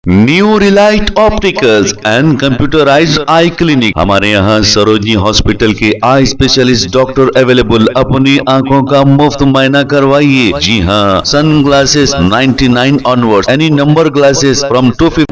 New Relight opticals and computerised I clinic. हमारे यहाँ Sarojini hospital के आई स्पेशलिस्ट डॉक्टर अवेलेबल। अपनी आंखों का मुफ्त मुआयना करवाइए। जी हाँ, sun glasses 99 onward, any number glasses from 250।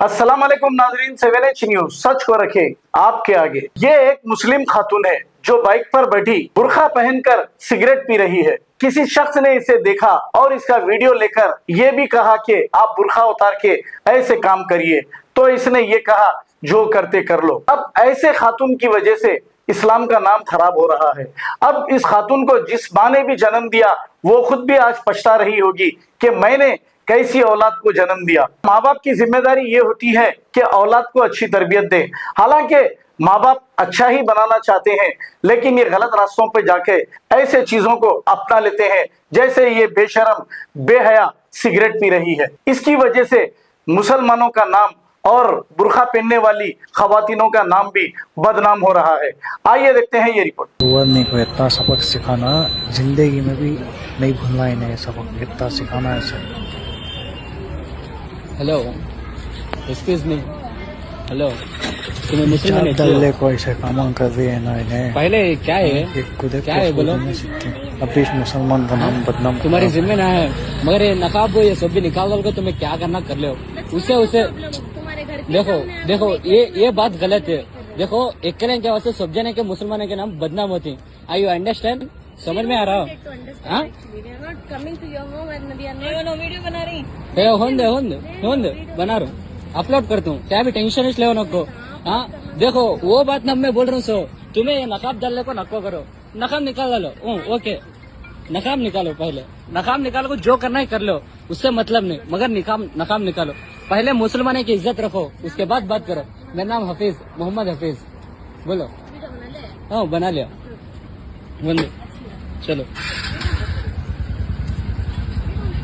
अस्सलाम वालेकुम नाजरीन, 7H न्यूज सच को रखे आपके आगे। ये एक मुस्लिम खातून है जो बाइक पर बैठी बुर्खा पहनकर सिगरेट पी रही है। किसी शख्स ने इसे देखा और इसका वीडियो लेकर ये भी कहा कि आप बुर्खा उतार के ऐसे काम करिए, तो इसने ये कहा जो करते कर लो। अब ऐसे खातून की वजह से इस्लाम का नाम खराब हो रहा है। अब इस खातून को जिस माँ ने भी जन्म दिया वो खुद भी आज पछता रही होगी कि मैंने कैसी औलाद को जन्म दिया। माँ बाप की जिम्मेदारी ये होती है कि औलाद को अच्छी तरबियत दें। हालांकि माँ बाप अच्छा ही बनाना चाहते हैं, लेकिन ये गलत रास्तों पे जाके ऐसे चीजों को अपना लेते हैं, जैसे ये बेशरम बेहया सिगरेट पी रही है। इसकी वजह से मुसलमानों का नाम और बुर्खा पहनने वाली खवातीनों का नाम भी बदनाम हो रहा है। आइए देखते हैं ये रिपोर्ट। नहीं को इतना सबक सिखाना जिंदगी में भी नहीं भूलना, इन्हें सबक इतना सिखाना है। हेलो, एक्सक्यूज मी, हेलो, तुम्हें मुस्लिम है दल्ले को ऐसे काम कर रही है ना इन्हें। पहले क्या है, क्या है बोलो। अभी मुसलमान का नाम बदनाम तुम्हारी जिम्मे ना है, मगर ये नकाब ये सब भी निकाल दो, तुम्हें क्या करना कर लो। उसे देखो ये बात गलत है। देखो एक करें क्या वैसे सब जने के मुसलमानों के नाम बदनाम होती। आई यू अंडरस्टैंड? समझ में आ रहा हो? वीडियो बना रही होंदे बना रहा हूँ, अपलोड करता हूँ। क्या भी टेंशन इस ले नको। हाँ देखो वो बात ना मैं बोल रहा हूँ। सो तुम्हें ये नकाब डालने को नको करो, नकाब निकाल लो। ओके, नकाब निकालो, पहले नकाब निकालो, जो करना है कर लो, उससे मतलब नहीं, मगर नकाब निकालो। पहले मुसलमानों की इज्जत रखो, उसके बाद बात करो। मेरा नाम हफीज, मोहम्मद हफीज। बोलो। हाँ बना लिया, बोलो चलो।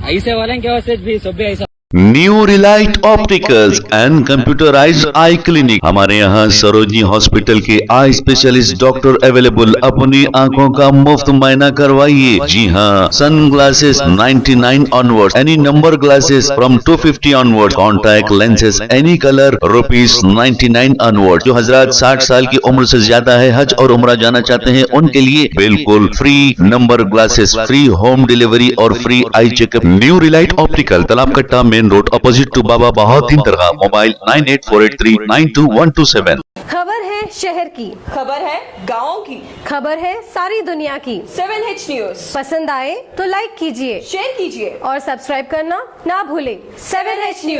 ऐसे वाले क्या वैसे भी सब भी ऐसा। New Relight opticals and computerised I clinic. हमारे यहाँ सरोजनी हॉस्पिटल के आई स्पेशलिस्ट डॉक्टर अवेलेबल। अपनी आंखों का मुफ्त मुआयना करवाइए। जी हाँ, sun glasses 99 onward, any number glasses from 250 onward, contact lenses any colour ₹99 onward. जो हजरात 60 साल की उम्र से ज्यादा है, हज और उम्रा जाना चाहते हैं, उनके लिए बिल्कुल free number glasses, free home delivery और free eye checkup. New relight optical, Talab Katta, main road, opposite to Baba Bahauddin dargah. Mobile 9848392127। खबर है शहर की, खबर है गाँव की, खबर है सारी दुनिया की। 7H न्यूज पसंद आए तो लाइक कीजिए, शेयर कीजिए और सब्सक्राइब करना ना भूलें। 7H news.